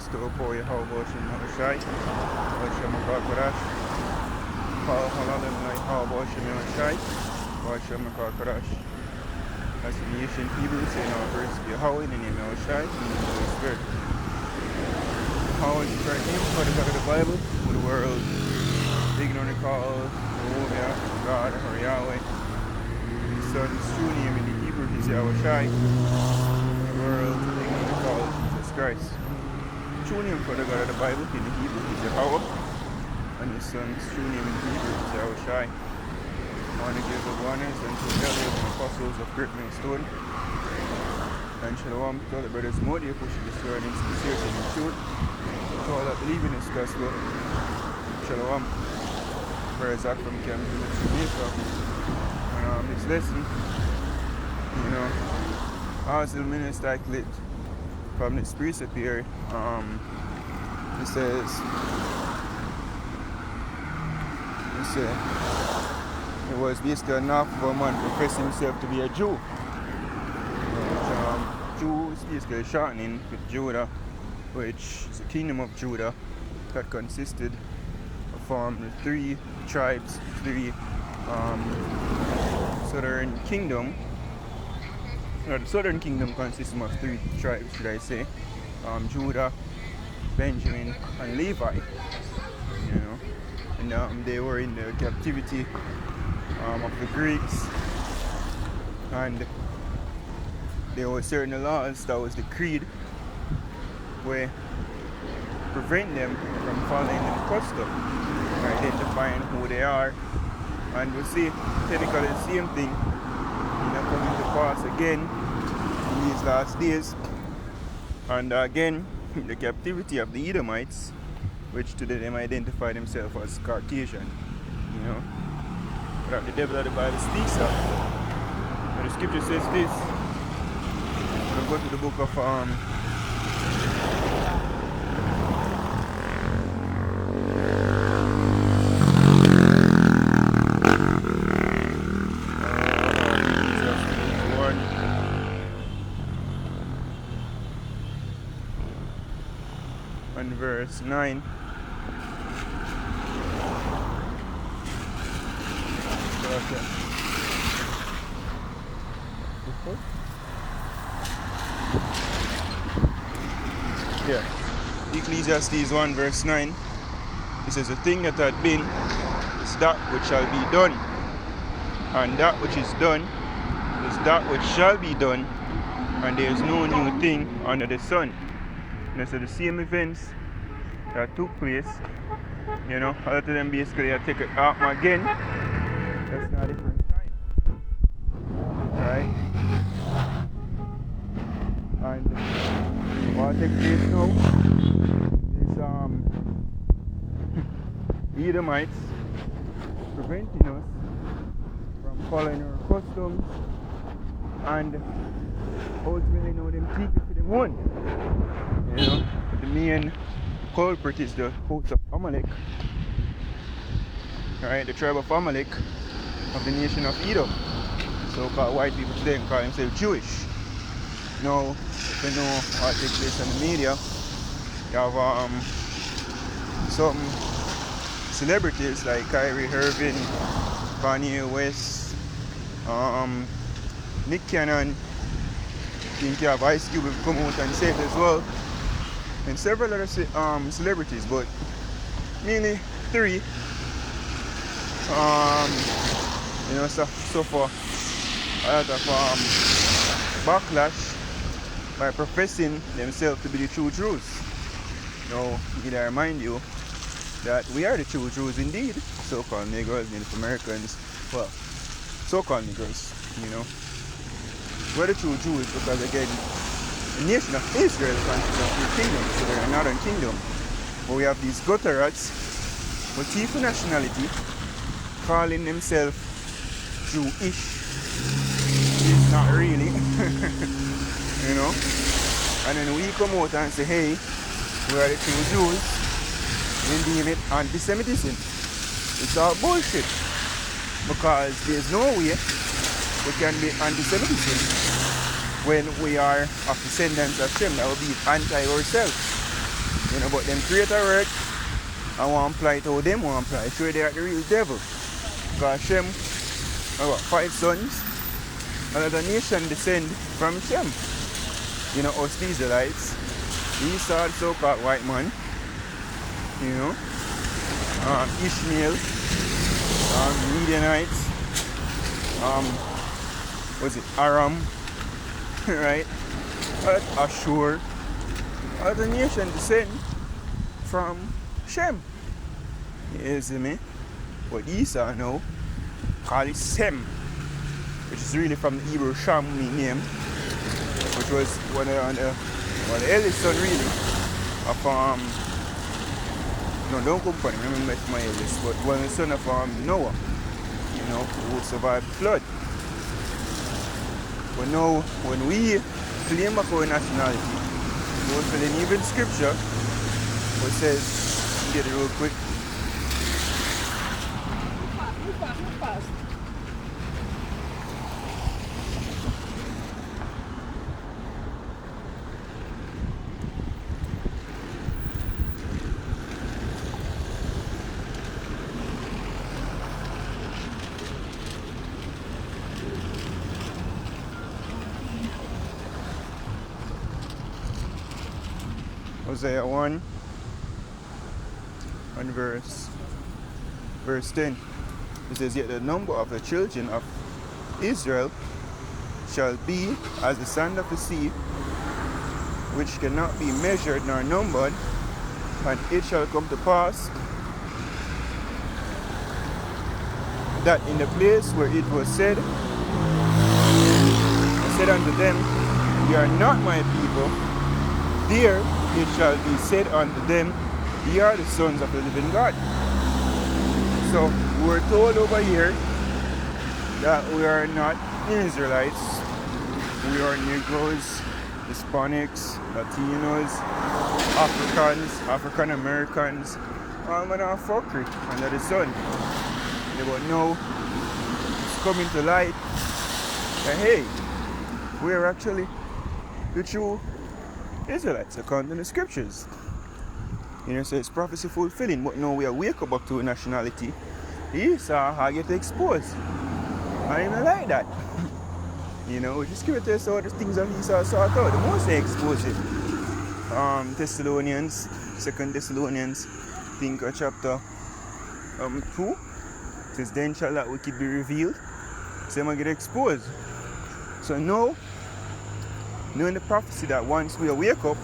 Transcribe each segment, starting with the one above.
Kristo po Yehova Shemashai, Washamakakarash, Paul Halalim Yehova Shemashai, Washamakakarash. As in the ancient Hebrew, say in our verse, Yahweh in the name of Shai, in the Holy Spirit. How is the correct name for the God of the Bible, for the world, ignorant call Jehovah, God, or Yahweh. His son's true name in the Hebrew is Yahweh Shai, the world, ignorant call Jesus Christ. True name for the God of the Bible in the Hebrew is Yahweh, and his son's true name in the Hebrew is Yahweh Shai. I want to give the honors unto the elders and apostles of Great Stone. And shalom to all the brothers Modi, pushing this word in sincerity and truth. To all that believe in this gospel. Shalom. Brother Zach from Cameroon, Jamaica. And this lesson, as the minister clip from this precept here, it says, it was basically enough for a man professing himself to be a Jew. Jew is basically shortening with Judah, which is the kingdom of Judah that consisted of three tribes, three southern kingdom. The southern kingdom consists of three tribes, should I say? Judah, Benjamin, and Levi. And they were in the captivity of the Greeks, and there were certain laws that was decreed where prevent them from following the custom, identifying who they are, and we see technically the same thing coming to pass again in these last days. And again, the captivity of the Edomites, which today they identify themselves as Caucasian, that the devil of the Bible speaks of. And the scripture says this. I'm going to go to the book of and verse 9. Yeah, Ecclesiastes 1 verse 9. It says, the thing that had been is that which shall be done, and that which is done is that which shall be done, and there is no new thing under the sun. And so the same events that took place, a lot of them basically take it up again. That's not a different time, right? And what takes place now is the Edomites preventing us from following our customs, and ultimately now them keep it for them one. The main culprit is the host of Amalek, right? The tribe of Amalek of the nation of Edom. So-called white people today call themselves Jewish. Now, if you know what takes place in the media, you have some celebrities like Kyrie Irving, Kanye West, Nick Cannon. I think you have Ice Cube will come out and say it as well, and several other celebrities, but mainly three suffer a lot of backlash by professing themselves to be the true Jews. Now, need I remind you that we are the true Jews indeed, so-called Negroes, Native Americans, well, so-called Negroes, We're the true Jews because, again, the nation of Israel consists of three kingdoms, so they're a northern kingdom. But we have these gutter rats, motif nationality, calling themselves Jewish. It's not really, And then we come out and say, hey, we are the true Jews, and deem it anti-Semitism. It's all bullshit. Because there's no way we can be anti-Semitism when we are of descendants of Shem. That will be anti ourselves. You know, but them creator work, I want to apply it how them want to apply. Sure they are the real devil. Because Shem, I got 5 sons. Another nation descend from Shem. You know, us the Israelites. Esau, the so-called white man. You know. Ishmael. Midianites. Was it Aram? Right? Ashur. Other nation descend from Shem. You see me? But Esau now call it Sem, which is really from the Hebrew Sham name, which was one of the eldest son really of no, don't come from him, I remember my eldest, but one of the son of Noah, you know, who survived the flood. But now when we claim back our nationality, we're filling even scripture which says, get it real quick. Move fast. Hosea 1 and verse 10. It says, yet the number of the children of Israel shall be as the sand of the sea, which cannot be measured nor numbered, and it shall come to pass that in the place where it was said, I said unto them, ye are not my people, there it shall be said unto them, ye are the sons of the living God. So we're told over here that we are not Israelites. We are Negroes, Hispanics, Latinos, Africans, African Americans, all manner of fuckery under the sun. But now it's coming to light that hey, we're actually the true Israelites according to the scriptures. You know, so it's prophecy fulfilling, but now we are wake up to a nationality. Esau I get exposed. I don't like that. You know, just give it to us all the things of Esau sort out. The most they expose it. Thessalonians, 2 Thessalonians, I think chapter 2. It says, then shall that wicked be revealed. So they get exposed. So now, knowing the prophecy that once we wake up,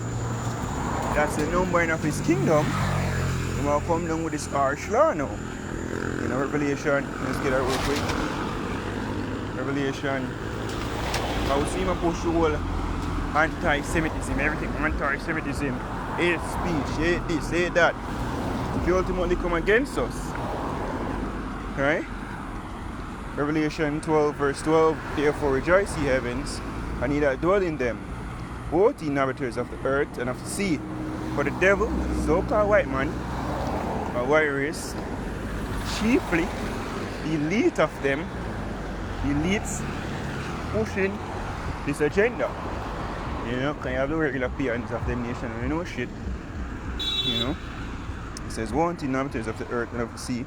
that's the numbering of his kingdom, he will come down with this harsh law now. You know, Revelation, let's get that real quick. Revelation, I will see him push the whole anti-Semitism, everything from anti-Semitism, hate speech, hate this, hate that. He ultimately come against us. Right? Revelation 12 verse 12, therefore rejoice ye heavens, and ye that dwell in them, both ye inhabitants of the earth and of the sea. For the devil, the so-called white man, or white race, chiefly the elite of them, the elites pushing this agenda. You know, can you have the regular peons of them nation and you know shit. You know? It says, want inhabitants of the earth and of the sea,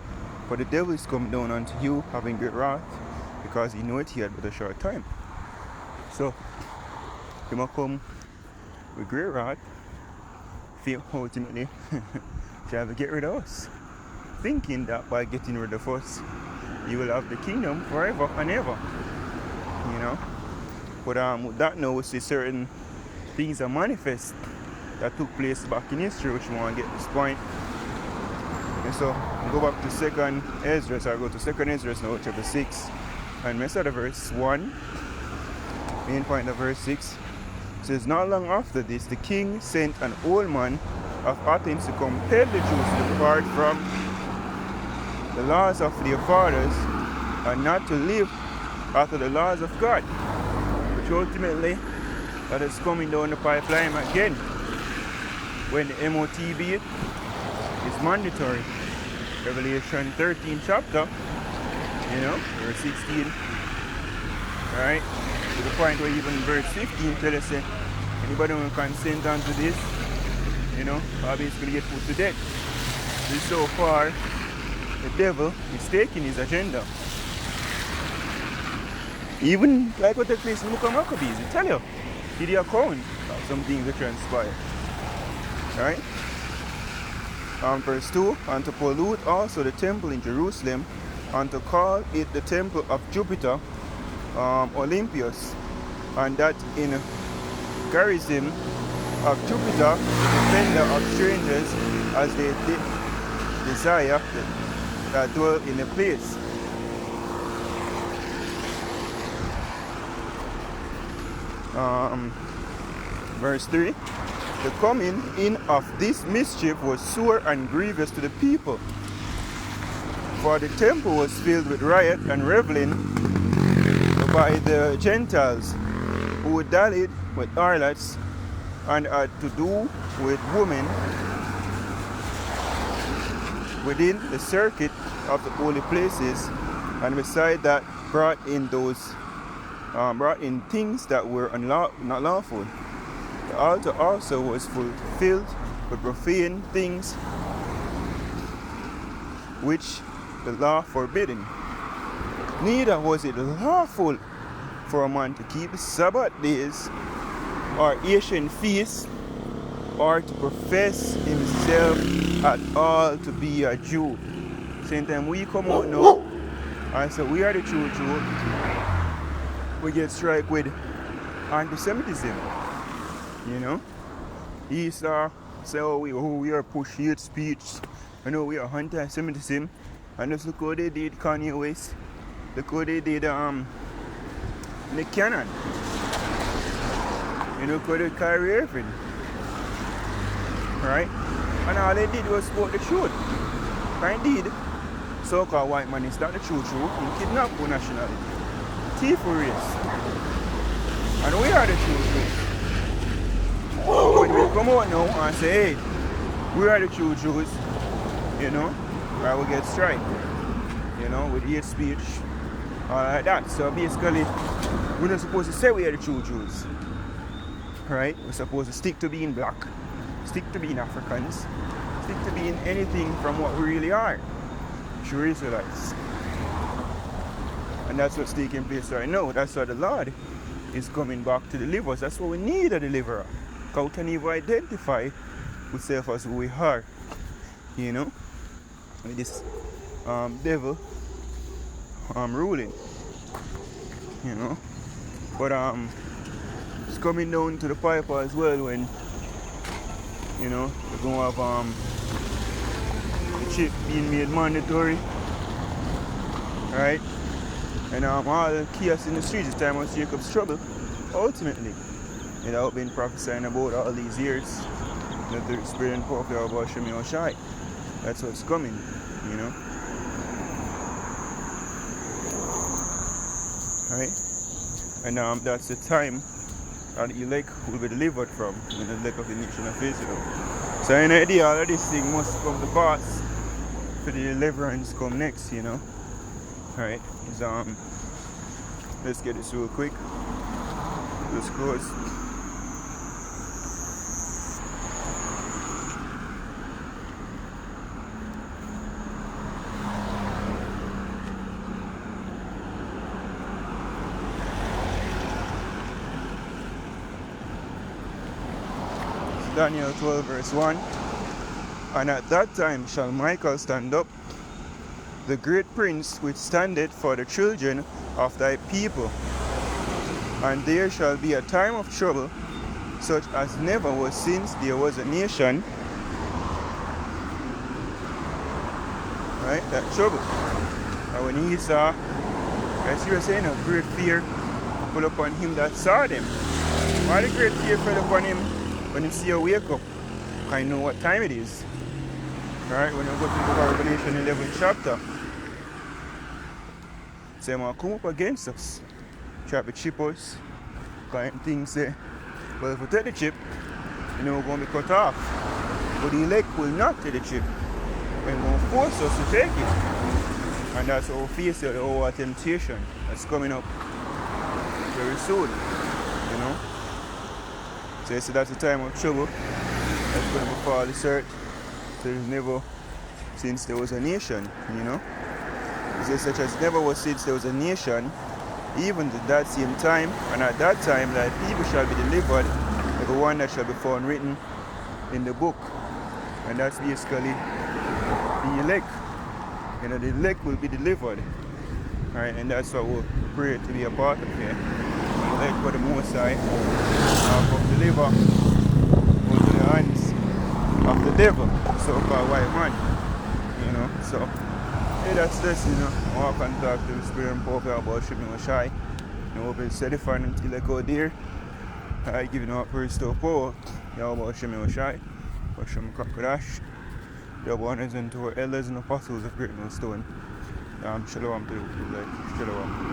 for the devil is come down unto you, having great wrath, because he knoweth he had but a short time. So, he must come with great wrath, feel ultimately try to get rid of us, thinking that by getting rid of us, you will have the kingdom forever and ever. You know? But with that now, we see certain things are manifest that took place back in history, which we want to get this point. And so, go back to 2nd Ezra, so I go to 2nd Ezra now, chapter 6, and we start at verse 1, main point of verse 6. It says, not long after this, the king sent an old man of Athens to compel the Jews to depart from the laws of their fathers and not to live after the laws of God, which ultimately that is coming down the pipeline again when the MOTB is mandatory. Revelation 13 chapter, you know, verse 16, right? To the point where even verse 15 tells us, anybody who consent unto this you know, or basically get put to death. This so far, the devil is taking his agenda. Even like what took place in the book of Maccabees, I tell you, did the account of some things that transpire. Right? Verse 2, and to pollute also the temple in Jerusalem, and to call it the temple of Jupiter, Olympius, and that in garrison of Jupiter, the defender of strangers, as they desire that dwell in the place. Verse 3, the coming in of this mischief was sore and grievous to the people, for the temple was filled with riot and reveling by the Gentiles, who dallied with harlots and had to do with women within the circuit of the holy places, and beside that brought in things that were not lawful. The altar also was filled with profane things which the law forbidden. Neither was it lawful for a man to keep the Sabbath days or ancient feasts, or to profess himself at all to be a Jew. Same time we come out now and say we are the true Jew, we get struck with anti-Semitism. You know, Esau say, oh, we are push hate speech. I know we are anti-Semitism. And just look how they did Kanye West. Look how they did Nick Cannon. You know, look how they did Kyrie Irving. Right? And all they did was spoke the truth. And indeed, so-called white man is not the true truth. He kidnapped our nationality. Thief for race. And we are the true truth. When we come out now and say, hey, we are the true Jews, you know, or we get strike, you know, with hate speech, all like that. So basically, we're not supposed to say we are the true Jews, right? We're supposed to stick to being black, stick to being Africans, stick to being anything from what we really are, true Israelites. And that's what's taking place right now. That's why the Lord is coming back to deliver us. That's what we need, a deliverer. Because we can even identify ourselves as who we are, you know, with this devil ruling, you know. But it's coming down to the piper as well when, you know, we're going to have the chip being made mandatory, right? And all the chaos in the streets is time of Jacob's trouble, ultimately. You know, I've been prophesying about all these years, that the spirit and power of God show me how shy. That's what's coming, you know. Right? And that's the time that the elect will be delivered from, the elect of the nation of Israel. So in idea, all of this thing must come to pass for the deliverance come next, you know. Alright, let's get this real quick. Let's close. Daniel 12 verse 1. And at that time shall Michael stand up, the great prince which standeth for the children of thy people. And there shall be a time of trouble, such as never was since there was a nation. Right? That trouble. And when he saw, as you were saying, a great fear fell upon him that saw them. Why the great fear fell upon him? When you see you wake up, I know what time it is. Alright, when you go to the Revelation 11 chapter, say, man, come up against us, try to chip us, kind of things say, well, if we take the chip, you know we're going to be cut off. But the elect will not take the chip, and will force us to take it. And that's our face, our temptation that's coming up very soon, you know. So you see, that's the time of trouble. that's when we fall the cert. So there's never since there was a nation, you know. It says such as never was since there was a nation, even at that same time, and at that time that people shall be delivered, every one that shall be found written in the book. And that's basically the elect. You know, the elect will be delivered. Alright, and that's what we pray to be a part of here. The elect for the Most High from deliver into the hands of the devil, so-called white man. You know, so hey, that's this, you know. I walk and talk to the spirit and power about Shimmy was shy. You know, open steady fan until I go there. I give you praise to power. You know about Shimmy was shy. But Shimmy Kakadash. The honors and to our elders and apostles of Great Millstone. Shalom to you, like Shalom.